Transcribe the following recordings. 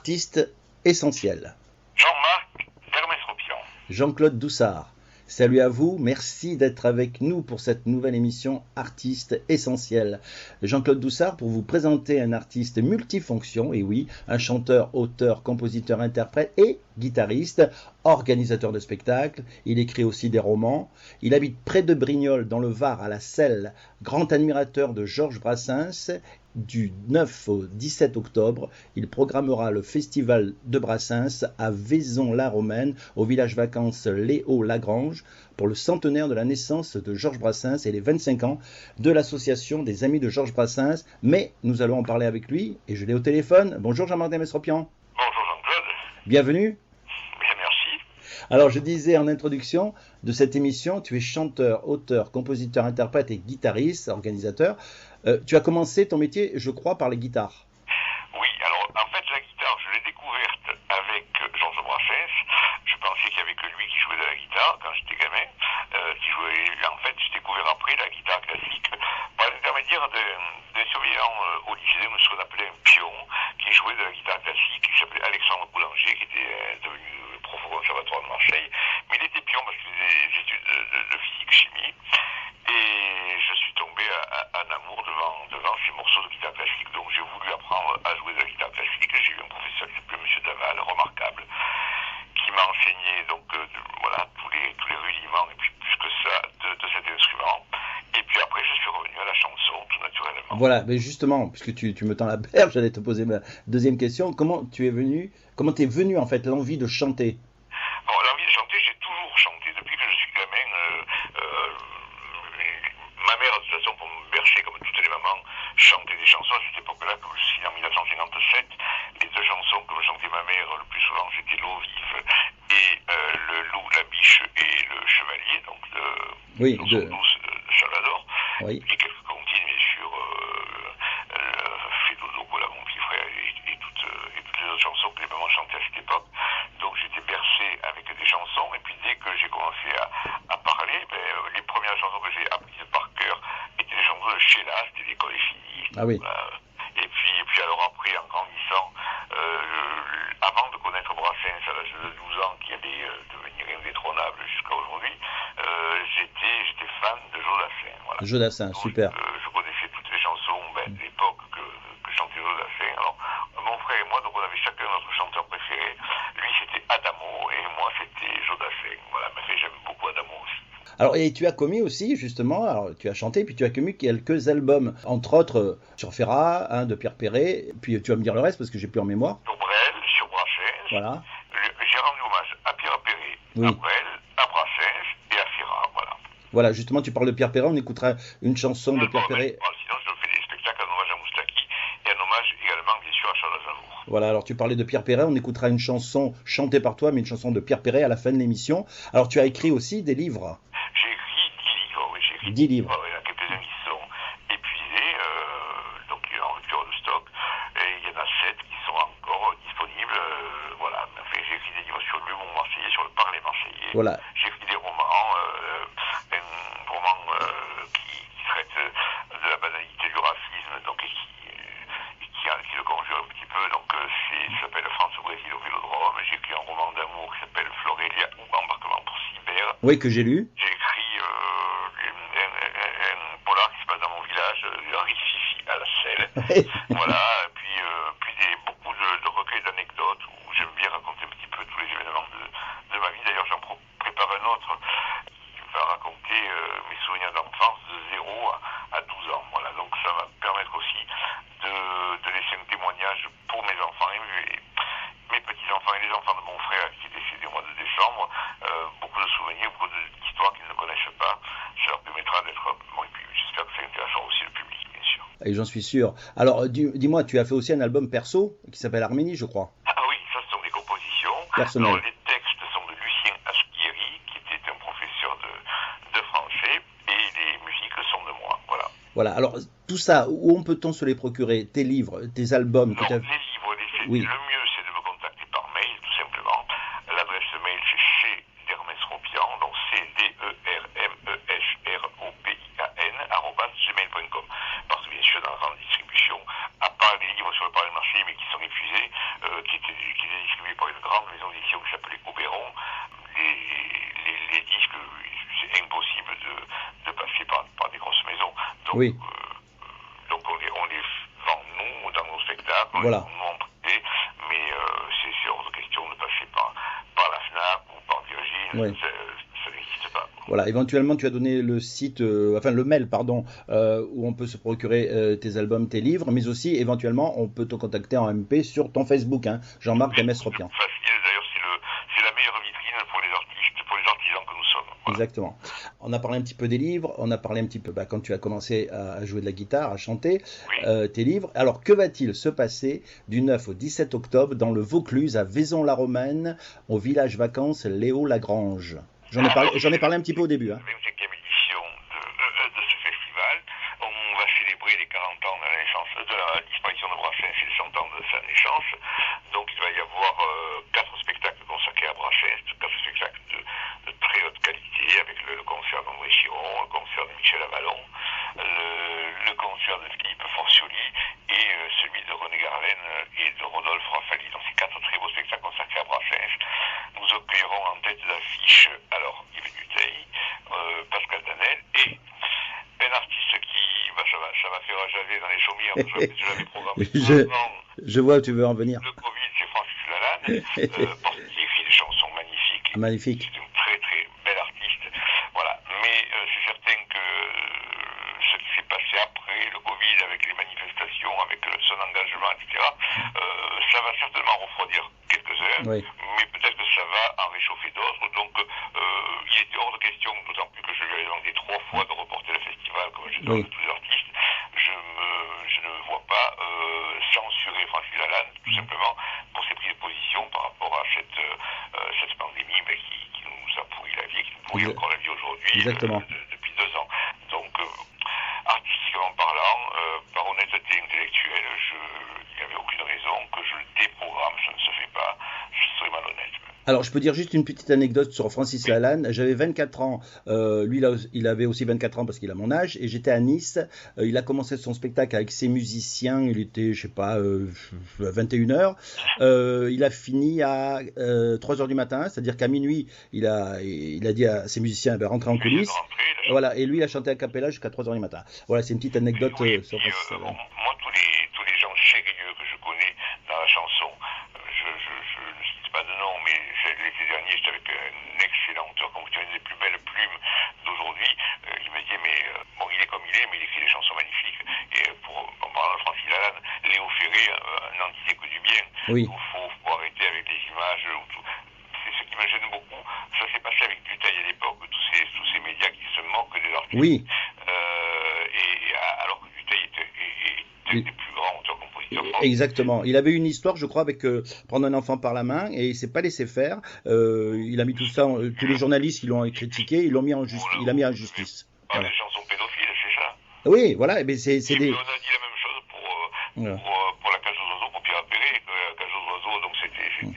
artiste essentiel. Jean-Marc Dermesropian. Jean-Claude Doussard. Salut à vous, merci d'être avec nous pour cette nouvelle émission Artiste essentiel. Jean-Claude Doussard pour vous présenter un artiste multifonction, et oui, un chanteur, auteur, compositeur, interprète et guitariste, organisateur de spectacles. Il écrit aussi des romans. Il habite près de Brignoles dans le Var à la Selle, grand admirateur de Georges Brassens. Du 9 au 17 octobre, il programmera le festival de Brassens à Vaison-la-Romaine, au village vacances Léo-Lagrange, pour le centenaire de la naissance de Georges Brassens et les 25 ans de l'association des Amis de Georges Brassens. Mais nous allons en parler avec lui, et je l'ai au téléphone. Bonjour Jean-Marc Dermesropian. Bonjour Jean-Claude. Bienvenue. Bien, merci. Alors je disais en introduction de cette émission, tu es chanteur, auteur, compositeur, interprète et guitariste, organisateur. Tu as commencé ton métier, je crois, par les guitares. Oui, alors en fait la guitare, je l'ai découverte avec Georges Brassens. Je pensais qu'il n'y avait que lui qui jouait de la guitare quand j'étais gamin. En fait, j'ai découvert après la guitare classique par l'intermédiaire d'un surveillant au lycée, ce qu'on appelait un pion, qui jouait de la guitare classique, qui s'appelait Alexandre Boulanger, qui était devenu prof au conservatoire de Marseille. Mais il était pion parce qu'il faisait des études de physique-chimie. Et je suis tombé en amour devant ces morceaux de guitare classique. Donc j'ai voulu apprendre à jouer de la guitare classique. J'ai eu un professeur qui s'appelait M. Daval, remarquable, qui m'a enseigné tous les rudiments et puis plus que ça de cet instrument. Et puis après je suis revenu à la chanson tout naturellement. Voilà, mais justement, puisque tu me tends la perche, j'allais te poser ma deuxième question. Comment t'es venu en fait l'envie de chanter? Bon, l'envie de chanter, j'ai toujours chanté depuis que je suis gamin. Ma mère, de toute façon, pour me bercer comme toutes les mamans, chantait des chansons. À cette époque-là, comme je suis en 1957, les deux chansons que me chantait ma mère le plus souvent, c'était L'eau vive et Le loup, la biche et Le chevalier, donc chanson douce de Salvador. Oui. Et quelques comptines, bien sûr, Fais dodo, voilà, mon petit frère, et toutes les autres chansons que les mamans chantaient à cette époque. Donc j'étais bercé avec des chansons, et puis dès que j'ai commencé à parler, les premières chansons que j'ai apprises par cœur étaient des chansons de Sheila, c'était L'école est finie. Ah oui. Voilà. Et puis alors après, en grandissant, avant de connaître Brassens à l'âge de 12 ans, qui allait devenir indétrônable jusqu'à aujourd'hui, j'étais fan de Jodassin. Voilà. Jodassin, Donc, super. je connaissais toutes les chansons de l'époque que chantait Jodassin. Alors, mon frère et moi, donc on avait chacun notre chanteur préféré. Lui, c'était Adamo et moi, c'était Jodassin. Voilà, mais j'aime beaucoup Adamo aussi. Alors, et tu as commis aussi, justement, alors tu as chanté, puis tu as commis quelques albums, entre autres sur Ferrat, de Pierre Perret, puis tu vas me dire le reste parce que j'ai plus en mémoire. Sur Brel, sur Brassens. Voilà. J'ai rendu hommage à Pierre Perret, Oui. à Brel, à Brassens et à Ferrat, voilà. Voilà, justement, tu parles de Pierre Perret, on écoutera une chanson de Pierre Perret. Sinon, je fais des spectacles en hommage à Moustaki et en hommage également, bien sûr, à Charles Aznavour. Voilà, alors tu parlais de Pierre Perret, on écoutera une chanson chantée par toi, mais une chanson de Pierre Perret à la fin de l'émission. Alors tu as écrit aussi des livres. J'ai écrit 10 livres, oui, 10 livres. Il y en a quelques-uns qui sont épuisés, donc il y a en rupture de stock, et il y en a 7 qui sont encore disponibles, voilà. Enfin, j'ai écrit des livres sur l'humour marseillais, sur le parler marseillais. Voilà. J'ai écrit des romans, un roman qui traite de la banalité du racisme, donc et qui le conjure un petit peu, donc ça s'appelle France au Brésil au Vélodrome. J'ai écrit un roman d'amour qui s'appelle Florélia ou Embarquement pour Cyber. Oui, que j'ai lu. J'ai écrit un polar qui se passe dans mon village, de Rififi à la Selle. Voilà, puis beaucoup de recueils d'anecdotes où j'aime bien raconter un petit peu tous les événements de ma vie. D'ailleurs, j'en prépare un autre qui va raconter mes souvenirs d'enfance de 0 à 12 ans. Voilà, donc ça va me permettre aussi de laisser un témoignage pour mes enfants et mes petits-enfants et les enfants de mon frère qui est décédé au mois de décembre. Beaucoup de souvenirs, beaucoup d'histoires qu'ils ne connaissent pas. Ça leur permettra d'être... Bon, et puis j'espère que ça intéressera aussi le public, bien sûr. Et j'en suis sûr. Alors, dis-moi, tu as fait aussi un album perso qui s'appelle Arménie, je crois. Ah oui, ça ce sont des compositions. Personnelles. Alors, les textes sont de Lucien Aspieri, qui était un professeur de français, et les musiques sont de moi, voilà. Voilà, alors tout ça, où peut-on se les procurer? Tes livres, tes albums que tu as... Les livres, Oui. Le mieux c'est de me contacter par mail, tout simplement. L'adresse mail c'est chez Dermesropian, donc CDERMESROPIAN, parce que bien sûr dans la grande distribution, à part les livres sur le parler marché, mais qui sont épuisés, qui étaient Oui. Donc on les vend nous dans nos spectacles, Voilà. nous en privé, mais c'est hors de question de passer par la FNAC ou par Virgin, Oui. ça n'existe pas. Voilà, éventuellement tu as donné le site, enfin le mail, pardon, où on peut se procurer tes albums, tes livres, mais aussi éventuellement on peut te contacter en MP sur ton Facebook, hein, Jean-Marc Demesropian. Facile, d'ailleurs c'est la meilleure vitrine pour les artistes, pour les artisans que nous sommes. Voilà. Exactement. On a parlé un petit peu des livres, on a parlé un petit peu quand tu as commencé à jouer de la guitare, à chanter, Oui. tes livres. Alors que va-t-il se passer du 9 au 17 octobre dans le Vaucluse à Vaison-la-Romaine, au village vacances Léo Lagrange? J'en ai parlé un petit peu au début. Hein. La 25e édition de ce festival. On va célébrer les 40 ans de la naissance, de la disparition de Brassens et les 100 ans de sa naissance. Donc il va y avoir 4 spectacles consacrés à Brassens, 4 spectacles de très haute qualité, avec le concert d'André Chiron, le concert de Michel Avalon, le concert de Philippe Forcioli et celui de René Garlaine et de Rodolphe Raffali. Donc ces 4 très beaux spectacles consacrés à Brassens. Nous accueillerons en tête d'affiche alors Yves Duteil, Pascal Danel et un artiste qui, ça va faire jaser dans les chaumières, parce que je l'avais programmé avant. Je vois où tu veux en venir. Le Covid, c'est Francis Lalanne, parce qu'il écrit des chansons magnifiques. Magnifique. C'est une très très belle artiste. Voilà. Mais c'est certain que ce qui s'est passé après le Covid, avec les manifestations, avec son engagement, etc., ça va certainement refroidir quelques-uns, Oui. mais peut-être que ça va en réchauffer d'autres. Donc il était hors de question, d'autant plus que je lui ai demandé 3 fois de reporter le festival, comme je demande à tous les artistes. Je ne vois pas censurer Francis Lalanne, tout simplement, pour ses prises de position par rapport à cette pandémie qui nous a pourri la vie, qui nous pourrit encore la vie aujourd'hui, depuis 2 ans. Donc, artistiquement parlant, par honnêteté intellectuelle, il n'y avait aucune raison que je le déprogramme, ça ne se fait pas, je serais malhonnête. Alors, je peux dire juste une petite anecdote sur Francis Lalanne. J'avais 24 ans. Lui, il avait aussi 24 ans parce qu'il a mon âge. Et j'étais à Nice. Il a commencé son spectacle avec ses musiciens. Il était, je sais pas, 21h. Il a fini à 3h du matin. C'est-à-dire qu'à minuit, il a dit à ses musiciens de rentrer en coulisses. Voilà. Et lui, il a chanté a cappella jusqu'à 3h du matin. Voilà, c'est une petite anecdote sur Francis Lalanne. Moi, tous les gens sérieux que je connais dans la chanson, je ne cite pas de nom, mais l'été dernier, j'étais avec un excellent auteur compositeur, une des plus belles plumes d'aujourd'hui. Il me dit, mais bon, il est comme il est, mais il écrit des chansons magnifiques. Et en parlant de Francis Lalanne, Léo Ferré, n'en disait que du bien. Oui. Il faut arrêter avec les images. C'est ce qui me gêne beaucoup. Ça s'est passé avec Duteil à l'époque, tous ces médias qui se moquent des artistes. Oui. Alors que Duteil était un des plus grands auteurs-compositeurs français. Exactement. Il avait une histoire, je crois, avec prendre un enfant par la main et il s'est pas laissé faire. Il a mis tout ça, tous les journalistes qui l'ont critiqué, il a mis en justice. Voilà. Des chansons pédophiles, c'est ça? Oui, voilà. Et c'est des. On a dit la même chose pour la cage aux oiseaux, pour Pierre Perret. La cage aux oiseaux, donc c'était une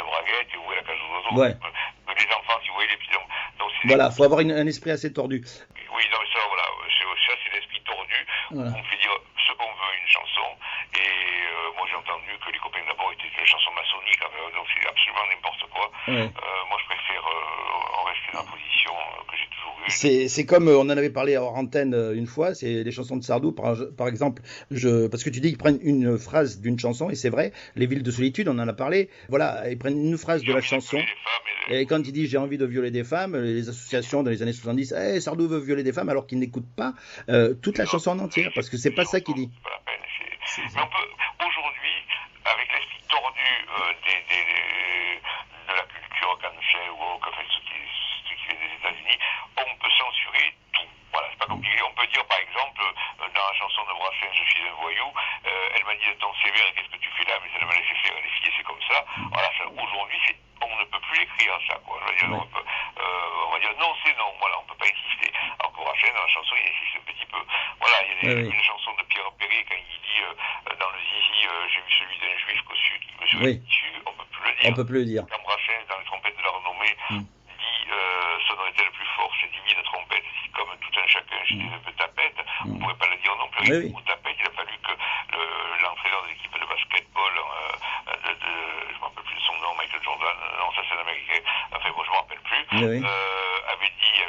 braguette et ouvrir la cage aux oiseaux. Ouais. Les enfants, si vous voyez les petits. Donc, voilà, faut avoir un esprit assez tordu. Oui, non, mais ça, voilà, ça c'est l'esprit tordu. Voilà. On fait dire ce qu'on veut une chanson. Et moi j'ai entendu que Les Copains d'abord était une chanson maçonnique, donc c'est absolument n'importe quoi. Ouais. Moi je préfère en rester dans la position que j'ai toujours eue. C'est comme on en avait parlé hors antenne une fois, c'est les chansons de Sardou par exemple, parce que tu dis qu'ils prennent une phrase d'une chanson et c'est vrai, Les Villes de Solitude, on en a parlé. Voilà, ils prennent une phrase de la chanson. Et quand il dit j'ai envie de violer des femmes, les associations dans les années 70, hey, Sardou veut violer des femmes alors qu'il n'écoute pas toute la chanson en entière, parce que c'est pas ça qu'il dit. C'est pas la peine. Mais on peut, aujourd'hui, avec l'esprit tordu de la culture cancel ou ce qui vient des États-Unis, on peut censurer tout. Voilà, c'est pas compliqué. On peut dire par exemple, dans la chanson de Brassens, Je suis un voyou, elle m'a dit de ton sévère, qu'est-ce que tu fais là? Mais ça ne m'a laissé faire, les filles, c'est comme ça. Voilà, aujourd'hui, on ne peut plus l'écrire ça, quoi. Je veux dire, on va dire non, c'est non, voilà, on peut pas insister. Alors que Brassens, dans la chanson, il insiste un petit peu. Voilà, il y a une chanson de Pierre Perret, quand il dit dans le zizi, j'ai vu celui d'un juif cossu qui me serait dessus, on peut plus le dire. On peut plus le dire. Quand Brassens, dans les trompettes de la renommée, dit sonnerait-elle plus fort, ces divines trompettes, si comme tout un chacun, j'étais un peu tapette, on ne pourrait pas le dire non plus. Ou tapette, il a fallu que l'entraîneur de l'équipe de basketball, je ne me rappelle plus de son nom, Michael Jordan, non, ça c'est l'américain, enfin bon, je ne me rappelle plus, avait dit à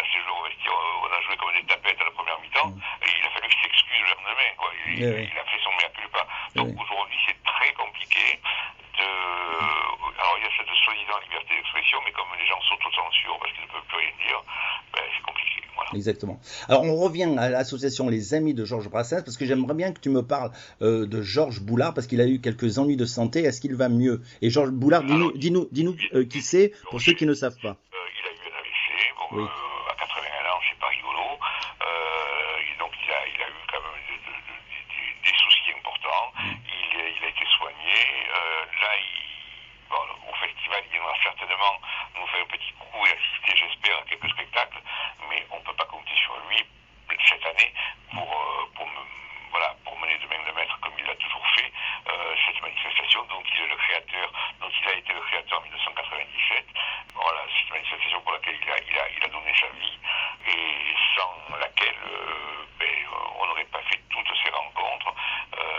ses joueurs au vestiaire, on a joué comme des tapettes à la première mi-temps. quoi. Il a fait son mea culpa. Donc aujourd'hui, c'est très compliqué alors il y a cette soi-disant liberté d'expression, mais comme les gens s'autocensurent parce qu'ils ne peuvent plus rien dire, c'est compliqué. Voilà. Exactement. Alors on revient à l'association Les Amis de Georges Brassens, parce que j'aimerais bien que tu me parles de Georges Boulard, parce qu'il a eu quelques ennuis de santé. Est-ce qu'il va mieux? Et Georges Boulard, dis-nous qui c'est, pour ceux qui ne savent pas. Il a eu un AVC, bon, à 81 ans, c'est pas rigolo. Donc il a eu quand même des soucis importants. Il a été soigné. Là, au festival, il viendra certainement nous faire un petit coup et assister, j'espère, à quelques spectacles, mais on ne peut pas compter sur lui cette année pour mener de main de maître comme il l'a toujours fait cette manifestation dont il est le créateur, dont il a été le créateur en 1997. Voilà, cette manifestation pour laquelle il a donné sa vie et sans laquelle on n'aurait pas fait toutes ces rencontres.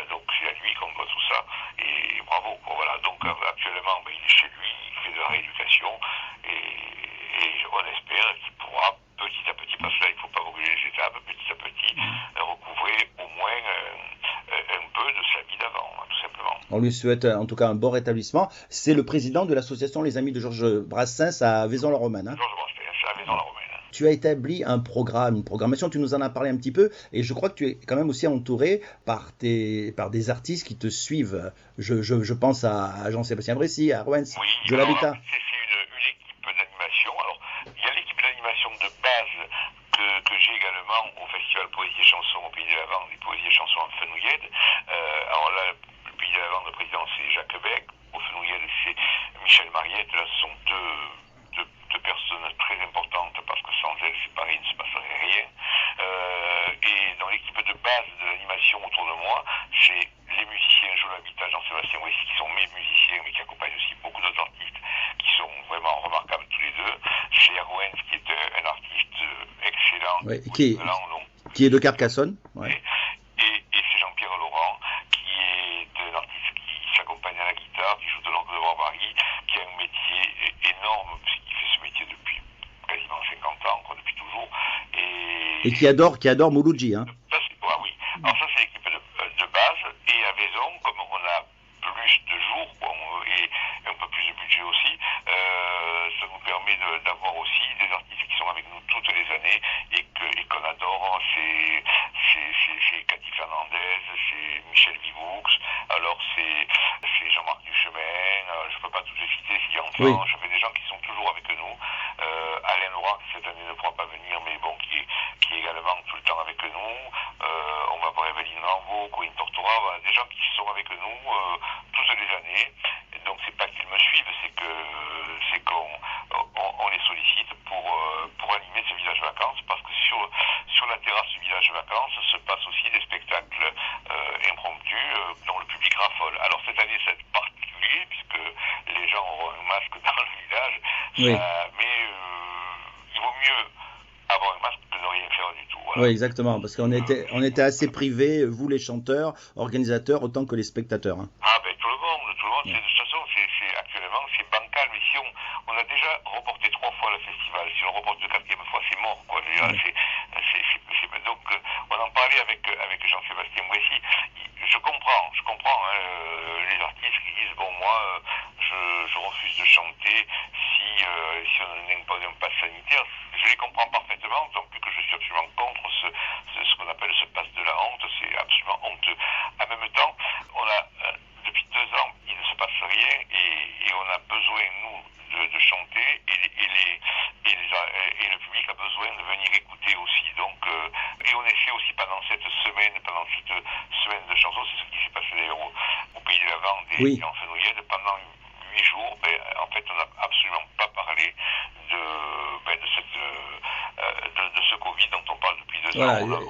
Donc c'est à lui qu'on doit tout ça et bravo. Voilà, donc actuellement il est chez lui, il fait de la rééducation et on espère qu'il pourra petit à petit, parce que là il ne faut pas brûler les étapes, petit à petit recouvrer au moins un peu de sa vie d'avant, tout simplement. On lui souhaite en tout cas un bon rétablissement. C'est le président de l'association Les Amis de Georges Brassens à Vaison-la-Romaine. Georges Brassens à Vaison-la-Romaine. Tu as établi un programme, une programmation, tu nous en as parlé un petit peu, et je crois que tu es quand même aussi entouré par des artistes qui te suivent. Je pense à Jean-Sébastien Bressy, à Rowens, de l'Habitat. C'est une équipe d'animation. Alors, il y a l'équipe d'animation de base que j'ai également au Festival Poésie et Chansons au Pays de la Vente, et Poésie et Chansons en Fenouillède. Alors là, le Pays de la Vente, le président, c'est Jacques Beck. Au Fenouillède, c'est Michel Mariette. Là, ce sont deux personnes très importantes parce que sans elles, c'est pareil, il ne se passerait rien. Et dans l'équipe de base de l'animation autour de moi, j'ai les musiciens Joe L'Habitat, Jean-Sébastien Bressy, qui sont mes musiciens, mais qui accompagnent aussi beaucoup d'autres artistes qui sont vraiment remarquables tous les deux. J'ai Rowens, qui est un artiste excellent, qui est de Carcassonne. Ouais. Et c'est Jean-Pierre Laurent, qui est un artiste qui s'accompagne à la guitare, qui joue de l'orgue de Barbarie, qui a un métier énorme, puisqu'il fait ce métier depuis quasiment 50 ans, depuis toujours. Et qui adore Mouloudji. Hein. Oui. Alors ça, c'est l'équipe de base. Et à Vaison, comme on a plus de jours et un peu plus de budget aussi, ça nous permet d'avoir aussi des artistes qui sont avec nous toutes les années et qu'on adore. C'est Cathy Fernandez, c'est Michel Vivoux, alors c'est Jean-Marc Duchemin, je ne peux pas tous les citer, c'est Yann Franche, je fais des gens qui sont toujours avec nous. Alain Laurent, qui cette année ne pourra pas venir, mais bon, qui est également tout le temps avec nous. On va voir Evelyne Marvaux, Corinne Tortora, voilà, des gens qui sont avec nous toutes les années. Et donc c'est pas qu'ils me suivent, c'est qu'on les sollicite pour animer ce village vacances, parce que sur la terrasse du village vacances se passent aussi des spectacles impromptus dont le public raffole. Alors cette année c'est particulier puisque les gens auront un masque dans le village, mais il vaut mieux avoir un masque que de rien faire du tout. Voilà. Oui, exactement, parce qu'on était assez privés, vous les chanteurs, organisateurs, autant que les spectateurs. Hein. Ah ben tout le monde. De toute façon, actuellement c'est bancal, mais si on a déjà reporté 3 fois le festival, si on reporte une 4e fois, c'est mort, quoi. Donc on en parlait avec Jean-Sébastien Bressy. Je comprends les artistes qui disent bon moi je refuse de chanter si on n'impose un pass sanitaire. Je les comprends parfaitement, donc que je suis absolument contre ce qu'on appelle ce pass de la honte, c'est absolument honteux. En même temps, on a depuis 2 ans, il ne se passe rien et on a besoin, nous, de chanter et le public a besoin de venir écouter aussi. Donc, et on essaie aussi pendant cette semaine de chansons, c'est ce qui s'est passé d'ailleurs au Pays de la Vente et en Fenouillède, pendant 8 jours, en fait, on n'a absolument pas parlé de ce Covid dont on parle depuis 2 ans.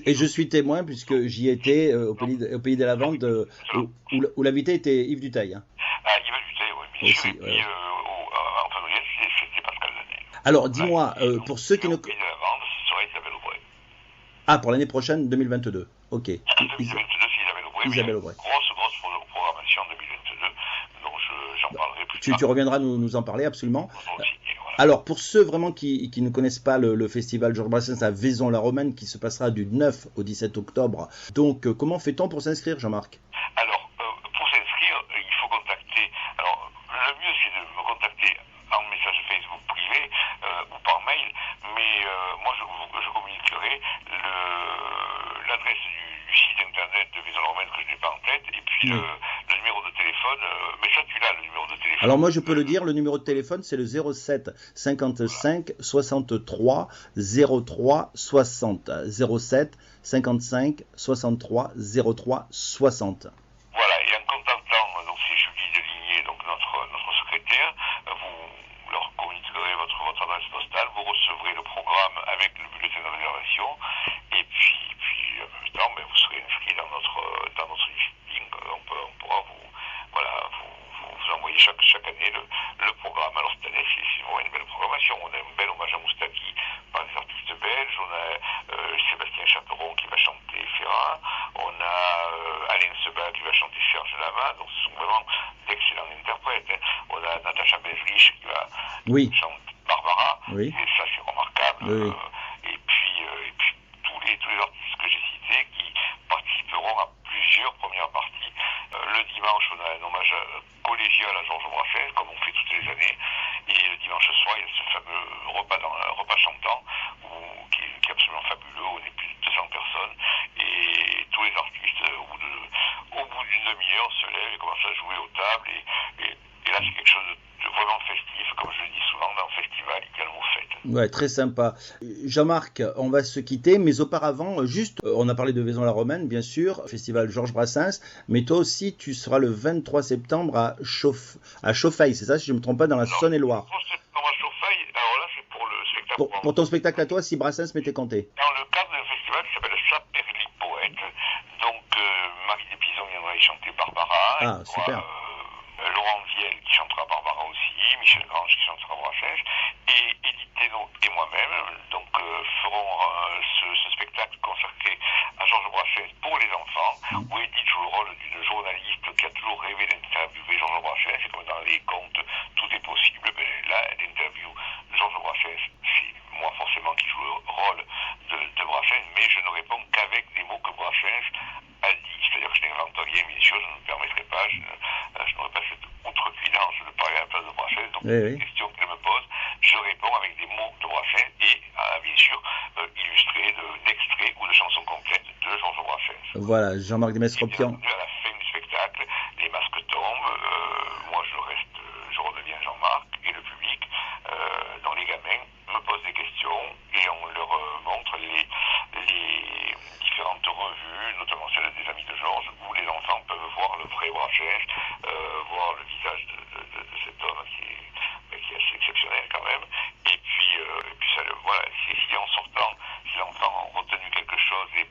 Et je suis témoin puisque j'y étais au Pays de la Vente où l'invité était Yves Duteil. Hein. Ah, Yves Duteil, oui. Mais aussi, en Fenouillède, c'était Pascal Danet. Alors, dis-moi, pour ceux qui ne... Au Pays de la Vente, ce sera Isabelle Aubray. Ah, pour l'année prochaine, 2022. Ok. 2022, c'est Isabelle Aubray. Isabelle Aubray. Grosse programmation en 2022, donc j'en parlerai plus tard. Tu reviendras nous en parler, absolument. Voilà. Alors, pour ceux vraiment qui ne connaissent pas le festival Georges Brassens à Vaison-la-Romaine, qui se passera du 9 au 17 octobre, donc comment fait-on pour s'inscrire, Jean-Marc? Alors, pour s'inscrire, il faut contacter. Alors, le mieux, c'est de me contacter en message Facebook privé ou par mail, mais moi, je communiquerai l'adresse du site internet de Vaison-la-Romaine que je n'ai pas en tête, et puis le numéro de téléphone. Mais ça, tu l'as, le numéro de téléphone. Alors moi je peux le dire, le numéro de téléphone c'est le 07 55 63 03 60. 07 55 63 03 60. Voilà, et en contactant, donc c'est Julie Deligné, donc notre secrétaire, vous leur communiquerez votre adresse postale, vous recevrez le programme avec le bulletin de réservation, et puis en même temps, vous serez inscrit dans notre listing. On pourra vous envoyer chaque année le programme. Alors cette année, c'est vraiment une belle programmation. On a un bel hommage à Moustaki par des artistes belges. On a Sébastien Chaperon qui va chanter Ferrat. On a Alain Sebag qui va chanter Serge Lama. Donc ce sont vraiment d'excellents interprètes. On a Natacha Bezrich qui va chanter Barbara. Oui. Et ça, c'est remarquable. Oui. Et puis tous les artistes que j'ai cités qui participeront à plusieurs premières parties. Le dimanche, on a un hommage collégial à Georges Brassens, comme on fait toutes les années. Et le dimanche soir, il y a ce fameux repas chantant, qui est absolument fabuleux. On est plus de 200 personnes. Et tous les artistes, au bout d'une demi-heure, se lèvent et commencent à jouer aux tables. Et là, c'est quelque chose de vraiment festif, comme je le dis souvent, dans le festival, également fête. Ouais, très sympa. Jean-Marc, on va se quitter, mais auparavant, juste, on a parlé de Vaison-la-Romaine, bien sûr, festival Georges Brassens, mais toi aussi, tu seras le 23 septembre à Chauffaille, c'est ça, si je ne me trompe pas, dans la Saône-et-Loire. Le 23 septembre à Chauffaille, alors là, c'est pour le spectacle. Pour ton spectacle à toi, si Brassens m'était compté. Dans le cadre d'un festival qui s'appelle Saperli Poète, donc Marie Despison viendra y chanter Barbara. Ah, super. Laurent Viel qui chantera Barbara aussi, Michel Grange qui chantera Brassens, et Edith Thénault et moi-même feront ce spectacle consacré à Georges Brassens pour les enfants, où Edith joue le rôle d'une journaliste qui a toujours rêvé d'interviewer Georges Brassens. C'est comme dans les contes, tout est possible. Là, elle interviewe Georges Brassens. C'est moi forcément qui joue le rôle de Brassens, mais je ne réponds qu'avec des mots que Brassens a dit. C'est-à-dire que je n'invente rien, bien sûr, je ne me permettrai pas, je n'aurai pas cette outrecuidance de parler à la place de Brassens. Donc, les questions qu'elle me pose, je réponds avec des mots de Brassens et, bien sûr, illustrés d'extraits ou de chansons complètes de Georges Brassens. Voilà, Jean-Marc Desmestropian. À la fin du spectacle, les masques tombent, moi je redeviens Jean-Marc, et le public, dont les gamins, me posent des questions et on leur montre les différentes revues, notamment celle des Amis de Georges, où les enfants peuvent voir le vrai Brassens, voir le visage de cet homme qui est assez exceptionnel quand même. Et puis ça, voilà, si en sortant, si l'enfant a retenu quelque chose et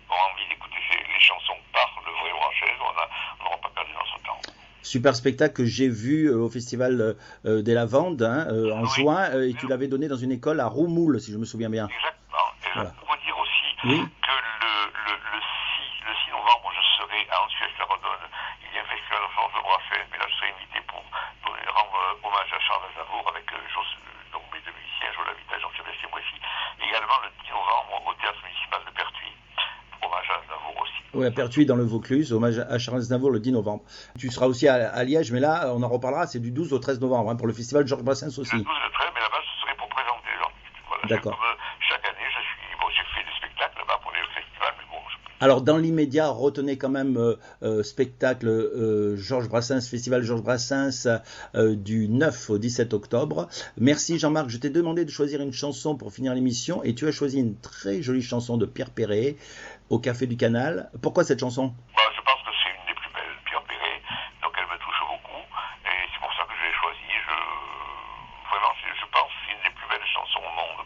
a envie d'écouter les chansons par le vrai Brassens, on n'aura pas perdu notre temps. Super spectacle que j'ai vu au festival des Lavandes en juin, et tu l'avais donné dans une école à Roumoul, si je me souviens bien. Exactement. Et voilà. Je peux dire aussi oui. que le 6 novembre, je serai à Ansuès-la-Redonne. Il y a un festival de Georges Brassens, mais là je serai invité pour rendre hommage à Charles Aznavour avec donc mes deux musiciens, Joe Lavita et Jean-Sébastien Boissy. Également le 10 novembre au théâtre municipal de Pertuis. Hommage à Aznavour aussi. Oui, à Pertuis dans le Vaucluse, hommage à Charles Aznavour le 10 novembre. Tu seras aussi à Liège, mais là, on en reparlera, c'est du 12 au 13 novembre, pour le festival Georges Brassens aussi. Le 12 et le 13, mais là-bas, ce serait pour présenter l'artiste. Voilà, d'accord. Chaque année, j'ai fait des spectacles là-bas pour les festivals, mais bon... Alors, dans l'immédiat, retenez quand même spectacle Georges Brassens, festival Georges Brassens du 9 au 17 octobre. Merci Jean-Marc, je t'ai demandé de choisir une chanson pour finir l'émission et tu as choisi une très jolie chanson de Pierre Perret, Au Café du Canal. Pourquoi cette chanson ? Je pense que c'est une des plus belles, Pierre Perret, donc elle me touche beaucoup et c'est pour ça que je l'ai choisie. Vraiment, je pense que c'est une des plus belles chansons au monde.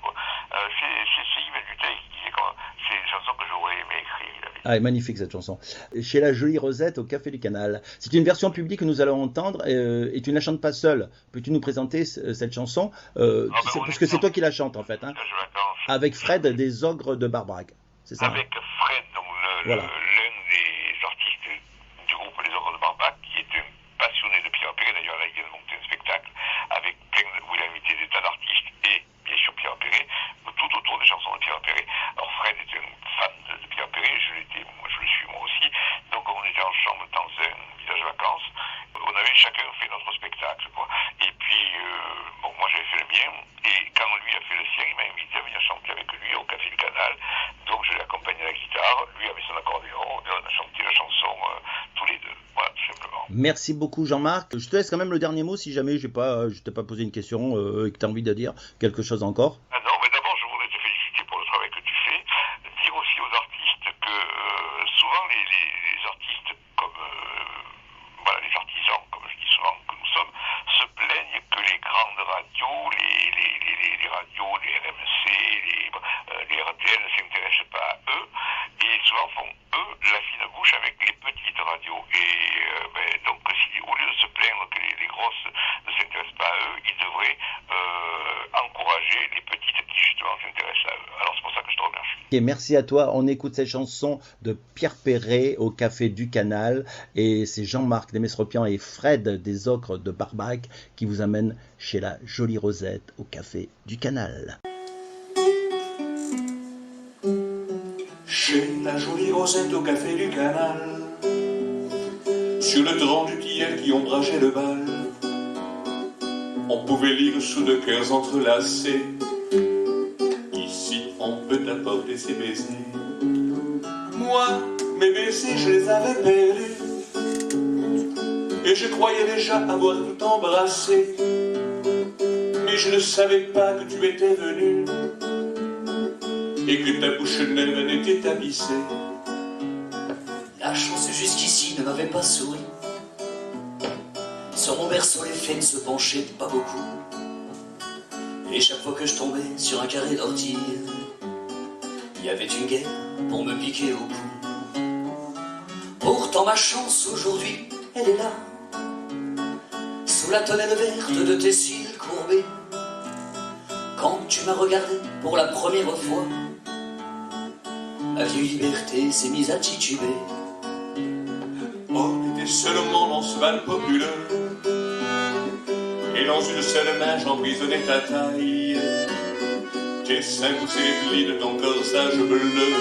C'est Yves Duteil qui disait que c'est une chanson que j'aurais aimé écrire. Ah, magnifique cette chanson. Chez la jolie Rosette au Café du Canal. C'est une version publique que nous allons entendre et tu ne la chantes pas seule. Peux-tu nous présenter cette chanson parce que c'est toi qui la chantes en fait. Hein, avec Fred des Ogres de Barbarac. C'est ça. Avec Fred, donc l'un des artistes du groupe Les Ogres de Barbarac, qui est un passionné de Pierre Perret. D'ailleurs, là, il vient de monter un spectacle où il a invité des tas d'artistes Merci beaucoup Jean-Marc. Je te laisse quand même le dernier mot si jamais je t'ai pas posé une question et que tu as envie de dire quelque chose encore. Ah non, mais d'abord, je voudrais te féliciter pour le travail que tu fais. Dire aussi aux artistes que souvent les artistes, comme voilà, les artisans, comme je dis souvent que nous sommes, se plaignent que les grandes radios, les radios, les RMC, les RTL ne s'intéressent pas à eux et souvent font eux la fine bouche avec les petites radios. Et donc, si, au lieu de se plaindre que les grosses ne s'intéressent pas à eux, ils devraient encourager les petites qui justement s'intéressent à eux. Alors c'est pour ça que je te remercie. Et merci à toi. On écoute cette chanson de Pierre Perret au Café du Canal. Et c'est Jean-Marc Desmesropian et Fred des Ocres de Barbac qui vous amènent chez la Jolie Rosette au Café du Canal. Chez la Jolie Rosette au Café du Canal, sur le tronc du tilleul qui ombrageait le bal, on pouvait lire sous deux cœurs entrelacés: ici on peut apporter ses baisers. Moi, mes baisers, je les avais perdus, et je croyais déjà avoir tout embrassé, mais je ne savais pas que tu étais venu et que ta bouche neuve n'était tapissée. La chance jusqu'ici ne m'avait pas souri. Sur mon berceau, les faits ne se penchaient pas beaucoup. Et chaque fois que je tombais sur un carré d'ortie, il y avait une guerre pour me piquer au cou. Pourtant ma chance aujourd'hui, elle est là, sous la tonnelle verte de tes cils courbés. Quand tu m'as regardé pour la première fois, ma vieille liberté s'est mise à tituber. On était seulement dans ce bal populaire, et dans une seule main j'emprisonnais ta taille. Tes seins poussaient les plis de ton corsage bleu,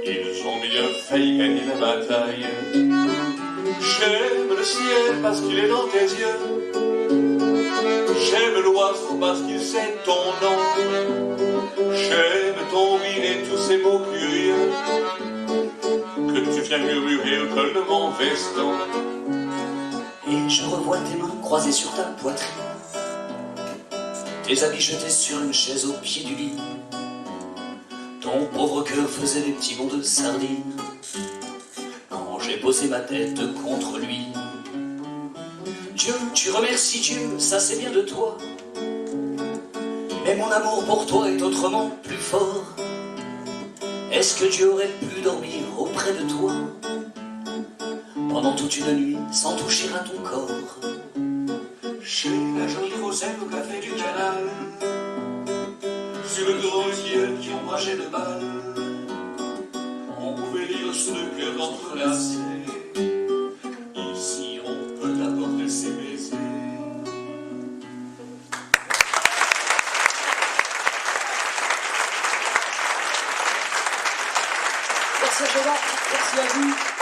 ils ont bien failli gagner la bataille. J'aime le ciel parce qu'il est dans tes yeux, j'aime l'oiseau parce qu'il sait ton nom, j'aime ton rire et tous ces mots curieux que tu viens murmurer au col de mon veston. Et je revois tes mains croisées sur ta poitrine, tes habits jetés sur une chaise au pied du lit. Ton pauvre cœur faisait des petits bonds de sardine quand j'ai posé ma tête contre lui. Dieu, tu remercies Dieu, ça c'est bien de toi, mais mon amour pour toi est autrement plus fort. Est-ce que Dieu aurait pu dormir auprès de toi pendant toute une nuit sans toucher à ton corps? Chez la Jolie Rosette au Café du Canal, sur le grand ciel qui ombrageait le bal, on pouvait lire sous le cœur entrelacé: ici on peut apporter ses baisers. Merci à Jean-Marc, merci à vous.